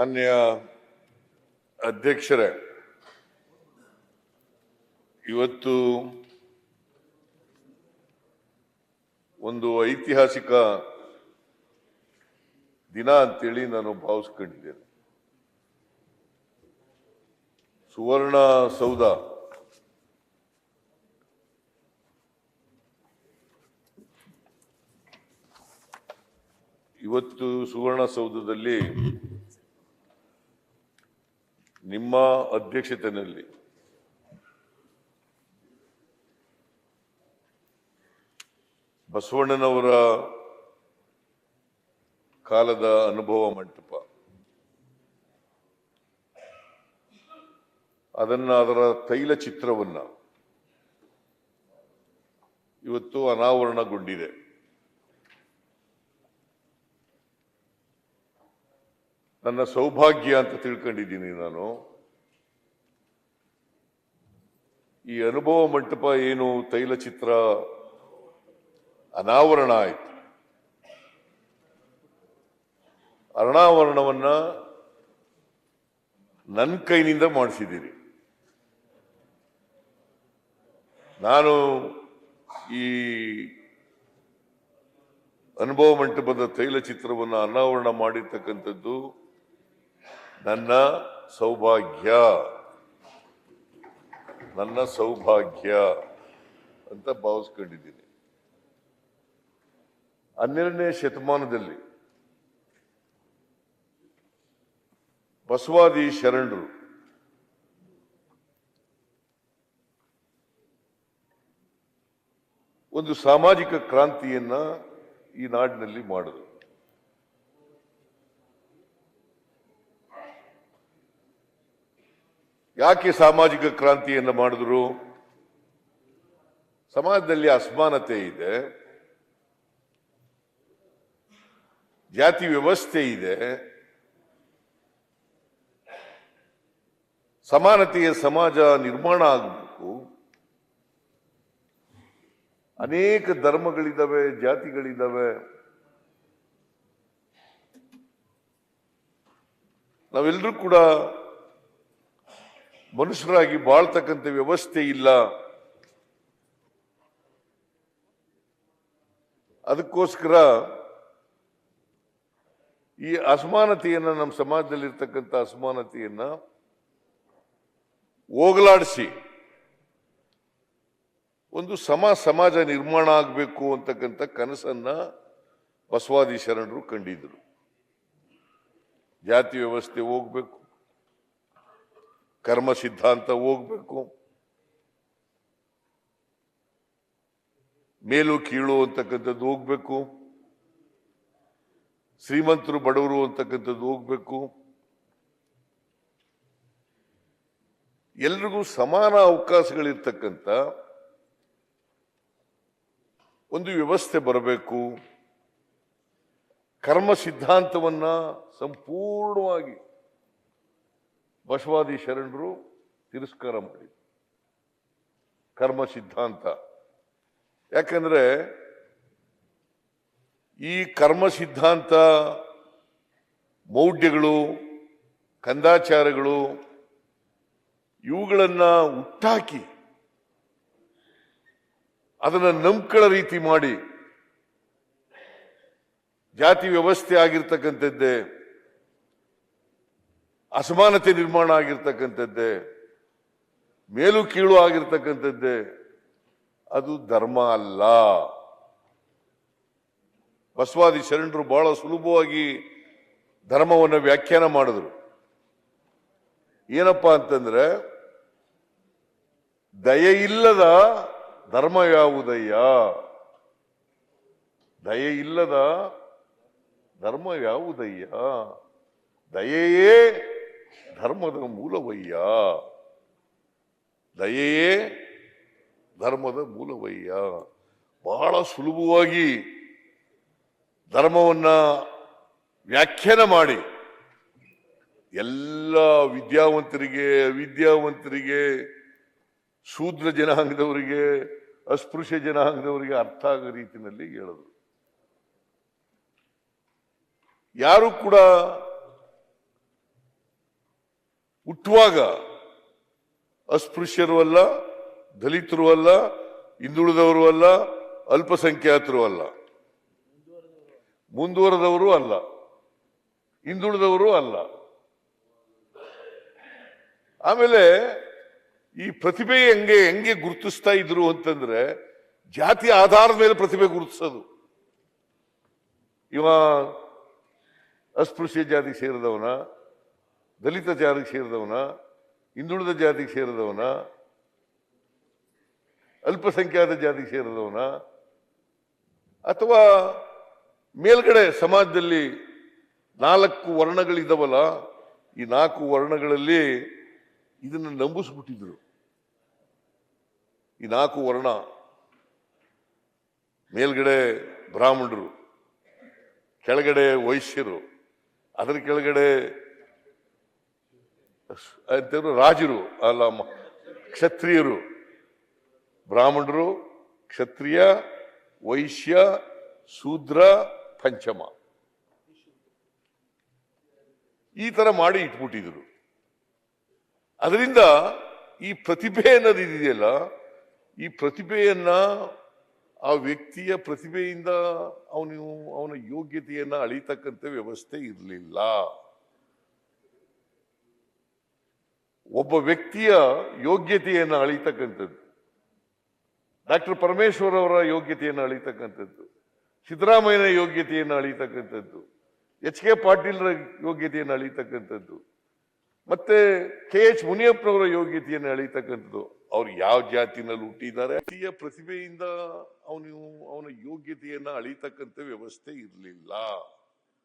ಮಾನ್ಯ ಅಧ್ಯಕ್ಷರೇ, ಇವತ್ತು ಒಂದು ಐತಿಹಾಸಿಕ ದಿನ ಅಂತೇಳಿ ನಾನು ಭಾವಿಸ್ಕೊಂಡಿದ್ದೇನೆ. ಸುವರ್ಣ ಸೌಧ ಇವತ್ತು ಸುವರ್ಣಸೌಧದಲ್ಲಿ ನಿಮ್ಮ ಅಧ್ಯಕ್ಷತೆಯಲ್ಲಿ ಬಸವಣ್ಣನವರ ಕಾಲದ ಅನುಭವ ಮಂಟಪ, ಅದರ ತೈಲ ಚಿತ್ರವನ್ನ ಇವತ್ತು ಅನಾವರಣಗೊಂಡಿದೆ. ನನ್ನ ಸೌಭಾಗ್ಯ ಅಂತ ತಿಳ್ಕೊಂಡಿದ್ದೀನಿ ನಾನು. ಈ ಅನುಭವ ಮಂಟಪ ಏನು ತೈಲ ಚಿತ್ರ ಅನಾವರಣ ಆಯಿತು, ಅನಾವರಣವನ್ನ ನನ್ನ ಕೈನಿಂದ ಮಾಡಿಸಿದ್ದೀರಿ. ನಾನು ಈ ಅನುಭವ ಮಂಟಪದ ತೈಲ ಚಿತ್ರವನ್ನು ಅನಾವರಣ ಮಾಡಿರ್ತಕ್ಕಂಥದ್ದು ನನ್ನ ಸೌಭಾಗ್ಯ ಅಂತ ಭಾವಿಸ್ಕೊಂಡಿದ್ದೀನಿ. 12ನೇ ಶತಮಾನದಲ್ಲಿ ಬಸವಾದಿ ಶರಣರು ಒಂದು ಸಾಮಾಜಿಕ ಕ್ರಾಂತಿಯನ್ನ ಈ ನಾಡಿನಲ್ಲಿ ಮಾಡಿದರು. ಯಾಕೆ ಸಾಮಾಜಿಕ ಕ್ರಾಂತಿಯನ್ನ ಮಾಡಿದ್ರು? ಸಮಾಜದಲ್ಲಿ ಅಸಮಾನತೆ ಇದೆ, ಜಾತಿ ವ್ಯವಸ್ಥೆ ಇದೆ, ಸಮಾನತೆಯ ಸಮಾಜ ನಿರ್ಮಾಣ ಆಗಬೇಕು. ಅನೇಕ ಧರ್ಮಗಳಿದ್ದಾವೆ, ಜಾತಿಗಳಿದ್ದಾವೆ. ನಾವೆಲ್ಲರೂ ಕೂಡ ಮನುಷ್ಯರಾಗಿ ಬಾಳ್ತಕ್ಕಂಥ ವ್ಯವಸ್ಥೆ ಇಲ್ಲ. ಅದಕ್ಕೋಸ್ಕರ ಈ ಅಸಮಾನತೆಯನ್ನ, ನಮ್ಮ ಸಮಾಜದಲ್ಲಿರ್ತಕ್ಕಂಥ ಅಸಮಾನತೆಯನ್ನ ಹೋಗಲಾಡಿಸಿ ಒಂದು ಸಮಾಜ ನಿರ್ಮಾಣ ಆಗಬೇಕು ಅಂತಕ್ಕಂಥ ಕನಸನ್ನ ಬಸವಾದಿ ಶರಣರು ಕಂಡಿದ್ರು. ಜಾತಿ ವ್ಯವಸ್ಥೆ ಹೋಗ್ಬೇಕು, ಕರ್ಮ ಸಿದ್ಧಾಂತ ಹೋಗ್ಬೇಕು, ಮೇಲು ಕೀಳು ಅಂತಕ್ಕಂಥದ್ದು ಹೋಗ್ಬೇಕು, ಶ್ರೀಮಂತರು ಬಡವರು ಅಂತಕ್ಕಂಥದ್ದು ಹೋಗ್ಬೇಕು, ಎಲ್ರಿಗೂ ಸಮಾನ ಅವಕಾಶಗಳಿರ್ತಕ್ಕಂಥ ಒಂದು ವ್ಯವಸ್ಥೆ ಬರಬೇಕು. ಕರ್ಮ ಸಿದ್ಧಾಂತವನ್ನ ಸಂಪೂರ್ಣವಾಗಿ ಬಸವಾದಿ ಶರಣರು ತಿರಸ್ಕಾರ ಮಾಡಿದ್ರು. ಕರ್ಮ ಸಿದ್ಧಾಂತ ಯಾಕಂದ್ರೆ ಈ ಕರ್ಮ ಸಿದ್ಧಾಂತ, ಮೌಢ್ಯಗಳು, ಕಂದಾಚಾರಗಳು ಇವುಗಳನ್ನ ಹುಟ್ಟಾಕಿ ಅದನ್ನ ನಂಬ್ಕೊಳ್ಳೋ ರೀತಿ ಮಾಡಿ ಜಾತಿ ವ್ಯವಸ್ಥೆ ಆಗಿರ್ತಕ್ಕಂಥದ್ದೇ, ಅಸಮಾನತೆ ನಿರ್ಮಾಣ ಆಗಿರ್ತಕ್ಕಂಥದ್ದೇ, ಮೇಲು ಕೀಳು ಆಗಿರ್ತಕ್ಕಂಥದ್ದೇ. ಅದು ಧರ್ಮ ಅಲ್ಲ. ಬಸವಾದಿ ಶರಣರು ಬಹಳ ಸುಲಭವಾಗಿ ಧರ್ಮವನ್ನು ವ್ಯಾಖ್ಯಾನ ಮಾಡಿದ್ರು. ಏನಪ್ಪಾ ಅಂತಂದ್ರೆ, ದಯೆಯಿಲ್ಲದ ಧರ್ಮ ಯಾವುದಯ್ಯ? ದಯೆಯಿಲ್ಲದ ಧರ್ಮ ಯಾವುದಯ್ಯ? ದಯೆಯೇ ಧರ್ಮದ ಮೂಲವಯ್ಯ. ದಯೆಯೇ ಧರ್ಮದ ಮೂಲವಯ್ಯ. ಬಹಳ ಸುಲಭವಾಗಿ ಧರ್ಮವನ್ನ ವ್ಯಾಖ್ಯಾನ ಮಾಡಿ ಎಲ್ಲ ವಿದ್ಯಾವಂತರಿಗೆ, ಅವಿದ್ಯಾವಂತರಿಗೆ, ಶೂದ್ರ ಜನಾಂಗದವರಿಗೆ, ಅಸ್ಪೃಶ್ಯ ಜನಾಂಗದವರಿಗೆ ಅರ್ಥ ಆಗೋ ರೀತಿಯಲ್ಲಿ ಹೇಳಿದ್ರು. ಯಾರು ಕೂಡ ಹುಟ್ಟುವಾಗ ಅಸ್ಪೃಶ್ಯರು ಅಲ್ಲ, ದಲಿತರು ಅಲ್ಲ, ಹಿಂದುಳಿದವರು ಅಲ್ಲ, ಅಲ್ಪಸಂಖ್ಯಾತರು ಅಲ್ಲ, ಮುಂದುವರೆದವರು ಅಲ್ಲ, ಹಿಂದುಳಿದವರು ಅಲ್ಲ. ಆಮೇಲೆ ಈ ಪ್ರತಿಭೆ ಹೆಂಗೆ ಗುರುತಿಸ್ತಾ ಇದ್ರು ಅಂತಂದ್ರೆ ಜಾತಿ ಆಧಾರದ ಮೇಲೆ ಪ್ರತಿಭೆ ಗುರುತಿಸೋದು. ಇವ ಅಸ್ಪೃಶ್ಯ ಜಾತಿಗೆ ಸೇರಿದವನ, ದಲಿತ ಜಾತಿಗೆ ಸೇರಿದವನ, ಹಿಂದುಳಿದ ಜಾತಿಗೆ ಸೇರಿದವನ, ಅಲ್ಪಸಂಖ್ಯಾತ ಜಾತಿಗೆ ಸೇರಿದವನ, ಅಥವಾ ಮೇಲ್ಗಡೆ ಸಮಾಜದಲ್ಲಿ 4 ವರ್ಣಗಳಿದ್ದಾವಲ್ಲ, ಈ 4 ವರ್ಣಗಳಲ್ಲಿ ಇದನ್ನು ನಂಬಿಸ್ಬಿಟ್ಟಿದ್ರು. ಈ 4 ವರ್ಣ, ಮೇಲ್ಗಡೆ ಬ್ರಾಹ್ಮಣರು, ಕೆಳಗಡೆ ವೈಶ್ಯರು, ಅದರ ಕೆಳಗಡೆ ಅಂತಂದ್ರೆ ರಾಜರು ಅಲ್ಲ, ಕ್ಷತ್ರಿಯರು, ಬ್ರಾಹ್ಮಣರು, ಕ್ಷತ್ರಿಯ, ವೈಶ್ಯ, ಶೂದ್ರ, ಪಂಚಮ, ಈ ತರ ಮಾಡಿ ಇಟ್ಬಿಟ್ಟಿದ್ರು. ಅದರಿಂದ ಈ ಪ್ರತಿಭೆ ಅನ್ನೋದು ಇದೆಯಲ್ಲ, ಈ ಪ್ರತಿಭೆಯನ್ನ, ಆ ವ್ಯಕ್ತಿಯ ಪ್ರತಿಭೆಯಿಂದ ಅವನ ಯೋಗ್ಯತೆಯನ್ನ ಅಳಿತಕ್ಕಂಥ ವ್ಯವಸ್ಥೆ ಇರಲಿಲ್ಲ. ಒಬ್ಬ ವ್ಯಕ್ತಿಯ ಯೋಗ್ಯತೆಯನ್ನು ಅಳಿತಕ್ಕಂಥದ್ದು, ಡಾಕ್ಟರ್ ಪರಮೇಶ್ವರ್ ಅವರ ಯೋಗ್ಯತೆಯನ್ನು ಅಳಿತಕ್ಕಂಥದ್ದು, ಸಿದ್ದರಾಮಯ್ಯನ ಯೋಗ್ಯತೆಯನ್ನು ಅಳಿತಕ್ಕಂಥದ್ದು, ಎಚ್.ಕೆ. ಪಾಟೀಲ್ರ ಯೋಗ್ಯತೆಯನ್ನು ಅಳಿತಕ್ಕಂಥದ್ದು, ಮತ್ತೆ ಕೆ.ಎಚ್. ಮುನಿಯಪ್ಪನವರ ಯೋಗ್ಯತೆಯನ್ನು ಅಳಿತಕ್ಕಂಥದ್ದು. ಅವ್ರು ಯಾವ ಜಾತಿನಲ್ಲಿ ಹುಟ್ಟಿದ್ದಾರೆ, ವ್ಯಕ್ತಿಯ ಪ್ರತಿಭೆಯಿಂದ ಅವನ ಯೋಗ್ಯತೆಯನ್ನ ಅಳಿತಕ್ಕಂಥ ವ್ಯವಸ್ಥೆ ಇರಲಿಲ್ಲ.